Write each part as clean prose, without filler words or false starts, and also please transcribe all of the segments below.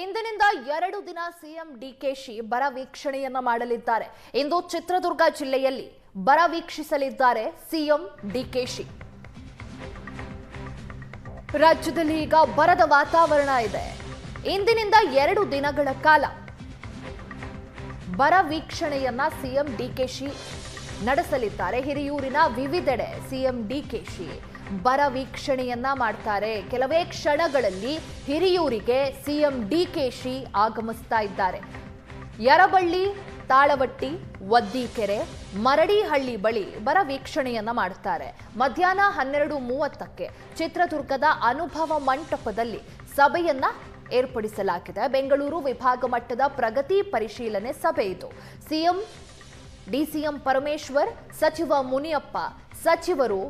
ಇಂದಿನಿಂದ 2 ದಿನ ಸಿಎಂ ಡಿಕೆಶಿ ಬರ ವೀಕ್ಷಣೆಯನ್ನ ಮಾಡಲಿದ್ದಾರೆ. ಇಂದು ಚಿತ್ರದುರ್ಗ ಜಿಲ್ಲೆಯಲ್ಲಿ ಬರ ವೀಕ್ಷಿಸಲಿದ್ದಾರೆ ಸಿಎಂ ಡಿಕೆಶಿ. ರಾಜ್ಯದಲ್ಲಿ ಈಗ ಬರದ ವಾತಾವರಣ ಇದೆ. ಇಂದಿನಿಂದ 2 ದಿನಗಳ ಕಾಲ ಬರ ವೀಕ್ಷಣೆಯನ್ನ ಸಿಎಂ ಡಿಕೆಶಿ ನಡೆಸಲಿದ್ದಾರೆ. ಹಿರಿಯೂರಿನ ವಿವಿಧೆಡೆ ಸಿಎಂ ಡಿಕೆಶಿ ಬರ ವೀಕ್ಷಣೆಯನ್ನ ಮಾಡ್ತಾರೆ. ಕೆಲವೇ ಕ್ಷಣಗಳಲ್ಲಿ ಹಿರಿಯೂರಿಗೆ ಸಿಎಂ ಡಿಕೆಶಿ ಆಗಮಿಸ್ತಾ ಇದ್ದಾರೆ. ಯರಬಳ್ಳಿ, ತಾಳವಟ್ಟಿ, ವದ್ದೀಕೆರೆ, ಮರಡಿಹಳ್ಳಿ ಬಳಿ ಬರ ವೀಕ್ಷಣೆಯನ್ನ ಮಾಡ್ತಾರೆ. ಮಧ್ಯಾಹ್ನ 12:30ಕ್ಕೆ ಚಿತ್ರದುರ್ಗದ ಅನುಭವ ಮಂಟಪದಲ್ಲಿ ಸಭೆಯನ್ನ ಏರ್ಪಡಿಸಲಾಗಿದೆ. ಬೆಂಗಳೂರು ವಿಭಾಗ ಮಟ್ಟದ ಪ್ರಗತಿ ಪರಿಶೀಲನೆ ಸಭೆ ಇದು. ಸಿಎಂ, ಡಿಸಿಎಂ ಪರಮೇಶ್ವರ್, ಸಚಿವ ಮುನಿಯಪ್ಪ, ಸಚಿವರು,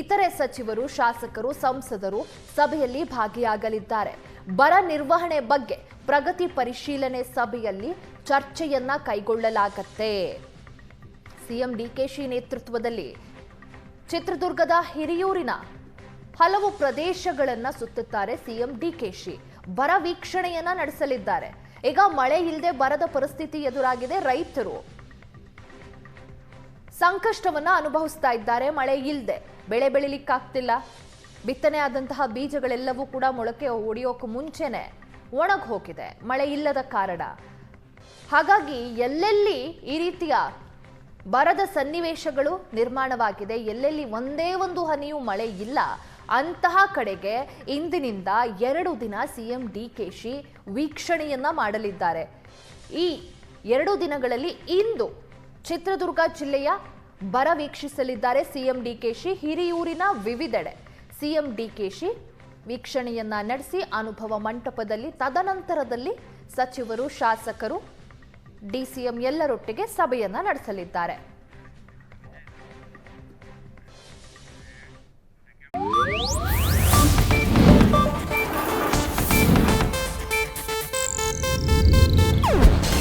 ಇತರೆ ಸಚಿವರು, ಶಾಸಕರು, ಸಂಸದರು ಸಭೆಯಲ್ಲಿ ಭಾಗಿಯಾಗಲಿದ್ದಾರೆ. ಬರ ನಿರ್ವಹಣೆ ಬಗ್ಗೆ ಪ್ರಗತಿ ಪರಿಶೀಲನೆ ಸಭೆಯಲ್ಲಿ ಚರ್ಚೆಯನ್ನ ಕೈಗೊಳ್ಳಲಾಗುತ್ತೆ. ಸಿಎಂ ಡಿಕೆಶಿ ನೇತೃತ್ವದಲ್ಲಿ ಚಿತ್ರದುರ್ಗದ ಹಿರಿಯೂರಿನ ಹಲವು ಪ್ರದೇಶಗಳನ್ನ ಸುತ್ತುತ್ತಾರೆ ಸಿಎಂ ಡಿಕೆಶಿ. ಬರ ವೀಕ್ಷಣೆಯನ್ನ ನಡೆಸಲಿದ್ದಾರೆ. ಈಗ ಮಳೆ ಇಲ್ಲದೆ ಬರದ ಪರಿಸ್ಥಿತಿ ಎದುರಾಗಿದೆ. ರೈತರು ಸಂಕಷ್ಟವನ್ನ ಅನುಭವಿಸ್ತಾ ಇದ್ದಾರೆ. ಮಳೆ ಇಲ್ಲದೆ ಬೆಳೆ ಬೆಳಿಲಿಕ್ಕಾಗ್ತಿಲ್ಲ. ಬಿತ್ತನೆ ಆದಂತಹ ಬೀಜಗಳೆಲ್ಲವೂ ಕೂಡ ಮೊಳಕೆ ಒಡೆಯೋಕೆ ಮುಂಚೆನೆ ಒಣಗಿ ಹೋಗಿದೆ ಮಳೆ ಇಲ್ಲದ ಕಾರಣ. ಹಾಗಾಗಿ ಎಲ್ಲೆಲ್ಲಿ ಈ ರೀತಿಯ ಬರದ ಸನ್ನಿವೇಶಗಳು ನಿರ್ಮಾಣವಾಗಿದೆ, ಎಲ್ಲೆಲ್ಲಿ ಒಂದೇ ಒಂದು ಹನಿಯೂ ಮಳೆ ಇಲ್ಲ, ಅಂತಹ ಕಡೆಗೆ ಇಂದಿನಿಂದ 2 ದಿನ ಸಿಎಂ ಡಿಕೆಶಿ ವೀಕ್ಷಣೆಯನ್ನ ಮಾಡಲಿದ್ದಾರೆ. ಈ 2 ದಿನಗಳಲ್ಲಿ ಇಂದು ಚಿತ್ರದುರ್ಗ ಜಿಲ್ಲೆಯ ಬರ ವೀಕ್ಷಿಸಲಿದ್ದಾರೆ ಸಿಎಂ ಡಿಕೆಶಿ. ಹಿರಿಯೂರಿನ ವಿವಿಧೆಡೆ ಸಿಎಂ ಡಿಕೆಶಿ ವೀಕ್ಷಣೆಯನ್ನ ನಡೆಸಿ ಅನುಭವ ಮಂಟಪದಲ್ಲಿ, ತದನಂತರದಲ್ಲಿ ಸಚಿವರು, ಶಾಸಕರು, ಡಿಸಿಎಂ ಎಲ್ಲರೊಟ್ಟಿಗೆ ಸಭೆಯನ್ನ ನಡೆಸಲಿದ್ದಾರೆ.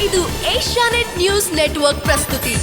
ಇದು ಏಷ್ಯಾನೆಟ್ ನ್ಯೂಸ್ ನೆಟ್ವರ್ಕ್ ಪ್ರಸ್ತುತಿ.